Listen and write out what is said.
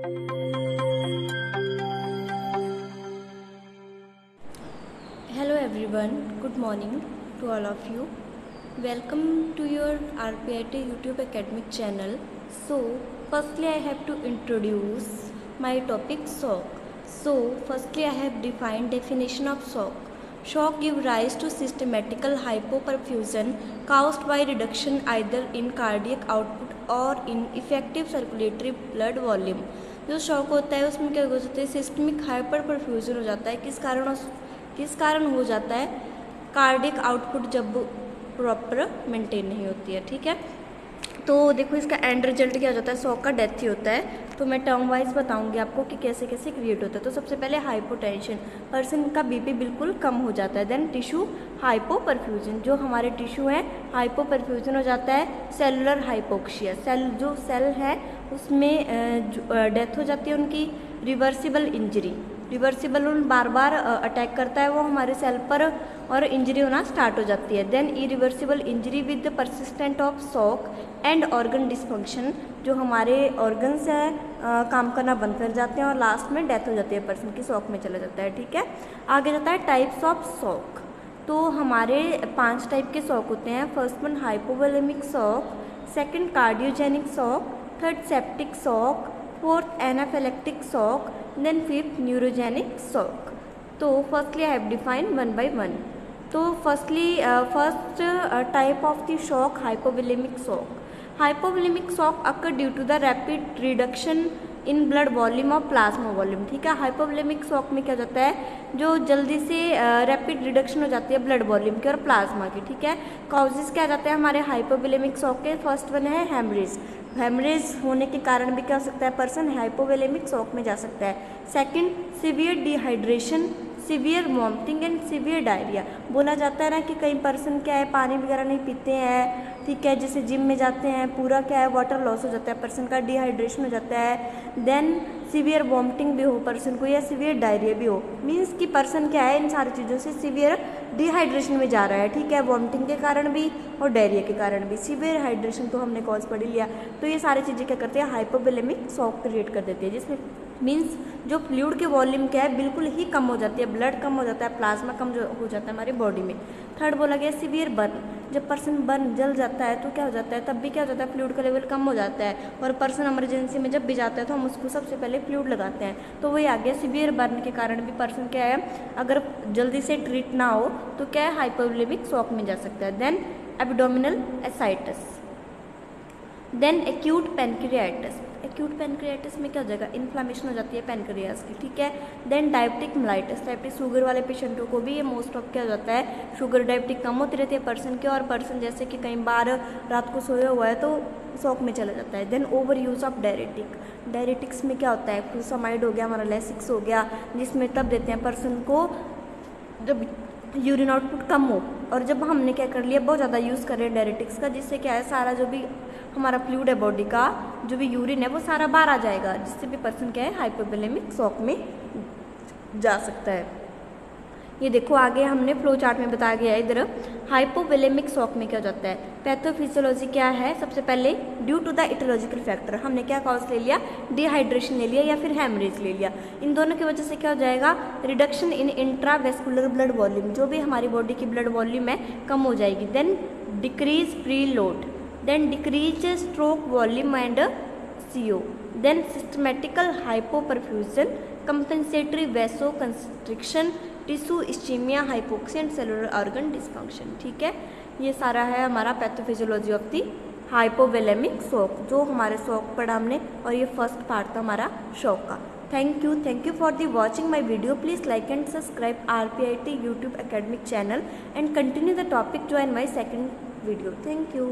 Hello everyone, good morning to all of you. Welcome to your RPIT YouTube academic channel. So, firstly I have to introduce my topic shock. So, firstly I have defined definition of shock. Shock gives rise to systematical hypoperfusion caused by reduction either in cardiac output और in effective circulatory blood volume. जो shock होता है उसमें क्या हो जाता है, systemic hyper perfusion हो जाता है। किस कारण हो जाता है? कार्डियक आउटपुट जब प्रॉपर मेंटेन नहीं होती है। ठीक है, तो देखो इसका एंड रिजल्ट क्या हो जाता है, शॉक का डेथ ही होता है। तो मैं टर्म वाइज बताऊंगी आपको कि कैसे कैसे क्रिएट होता है। तो सबसे पहले हाइपोटेंशन, पर्सन का बीपी बिल्कुल कम हो जाता है। देन टिश्यू हाइपोपरफ्यूजन, जो हमारे टिश्यू हैं हाइपोपरफ्यूजन हो जाता है। सेलुलर हाइपोक्सिया, जो सेल है उसमें डेथ हो जाती है उनकी। रिवर्सिबल इंजरी, रिवर्सिबल बार बार अटैक करता है वो हमारे सेल पर और इंजरी होना स्टार्ट हो जाती है। Then irreversible injury with the persistent of shock and organ dysfunction, जो हमारे ऑर्गन्स हैं काम करना बंद कर जाते हैं और लास्ट में डेथ हो जाती है पर्सन की, शॉक में चला जाता है। ठीक है, आगे जाता है टाइप्स ऑफ शॉक। तो हमारे 5 टाइप के शॉक होते हैं। First one hypovolemic shock, second cardiogenic shock, third septic shock, fourth anaphylactic shock, then fifth neurogenic shock. तो firstly I have define one by one. तो first type of the shock hypovolemic shock. Hypovolemic shock occur due to the rapid reduction in blood volume और plasma volume. ठीक है, hypovolemic shock में क्या हो जाता है, जो जल्दी से रैपिड रिडक्शन हो जाती है ब्लड वॉल्यूम की और प्लाज्मा की। ठीक है, कॉजेज क्या जाते हैं हमारे हाइपोवोलेमिक शॉक के? फर्स्ट वन है हेमरेज। हेमरेज होने के कारण भी क्या हो सकता है, पर्सन हाइपोवोलेमिक शॉक में जा सकता है। Second, severe dehydration, severe vomiting and severe diarrhoea. बोला जाता है ना कि कई पर्सन क्या है पानी वगैरह नहीं पीते हैं। ठीक है, जैसे जिम में जाते हैं पूरा क्या है वाटर लॉस हो जाता है पर्सन का, डिहाइड्रेशन हो जाता है। देन सीवियर वॉमिटिंग भी हो पर्सन को या सीवियर डायरिया भी हो, मीन्स कि पर्सन क्या है इन सारी चीज़ों से सीवियर डिहाइड्रेशन में जा रहा है। ठीक है, वॉमिटिंग के कारण भी और डायरिया के कारण भी। सीवियर हाइड्रेशन तो हमने कॉज पढ़ लिया। तो ये सारी चीज़ें क्या करते हैं, हाइपोवोलेमिक शॉक क्रिएट कर देती है, जिसमें मीन्स जो फ्लूइड के वॉल्यूम क्या है बिल्कुल ही कम हो जाती है, ब्लड कम हो जाता है, प्लाज्मा कम हो जाता है हमारी बॉडी में। थर्ड बोला गया सीवियर बर्न, जब पर्सन बर्न जल जाता है तो क्या हो जाता है, तब भी क्या हो जाता है, फ्लूइड का लेवल कम हो जाता है और पर्सन इमरजेंसी में जब भी जाता है तो हम उसको सबसे पहले फ्लूइड लगाते हैं। तो वही आ गया सीवियर बर्न के कारण भी पर्सन क्या है, अगर जल्दी से ट्रीट ना हो तो क्या है हाइपोवोलेमिक शॉक में जा सकता है। Then abdominal ascites, then acute pancreatitis. Acute pancreatitis में क्या हो जाएगा, इन्फ्लामेशन हो जाती है पैनक्रियास की। ठीक है, then diabetic mellitus, diabetic sugar वाले पेशेंटों को भी ये मोस्ट ऑफ क्या हो जाता है, शुगर डायबिटिक कम होती रहती है पर्सन की और पर्सन जैसे कि कई बार रात को सोया हुआ है तो शॉक में चला जाता है। Then over use of diuretic, diuretics में क्या होता है, फ्लूसामाइड हो गया हमारा, लेसिक्स हो गया, जिसमें तब देते हैं पर्सन को जब यूरिन आउटपुट कम हो। और जब हमने क्या कर लिया, बहुत ज़्यादा यूज़ कर रहे हैं डायरेटिक्स का, जिससे क्या है सारा जो भी हमारा फ्लूइड है बॉडी का, जो भी यूरिन है वो सारा बाहर आ जाएगा, जिससे भी पर्सन क्या है हाइपोवोलेमिक शॉक में जा सकता है। ये देखो आगे हमने फ्लो चार्ट में बताया गया है इधर। हाइपोवोलेमिक शॉक में क्या हो जाता है, पैथोफिजियोलॉजी क्या है, सबसे पहले due to the aetiological factor, हमने क्या कॉज ले लिया, डिहाइड्रेशन ले लिया या फिर हेमरेज ले लिया। इन दोनों की वजह से क्या हो जाएगा, reduction in intravascular blood volume, जो भी हमारी बॉडी की ब्लड वॉल्यूम है कम हो जाएगी। Then decrease preload, then decrease stroke volume and CO, then systematical hypoperfusion, compensatory vasoconstriction, tissue ischaemia, hypoxia and cellular organ dysfunction. ठीक है, ये सारा है हमारा pathophysiology of the hypovolaemic shock, जो हमारे शॉक पढ़ा हमने और ये फर्स्ट पार्ट था हमारा शॉक का। Thank you for the watching my video. Please like and subscribe RPIT YouTube academic channel and continue the topic, join my second video. Thank you.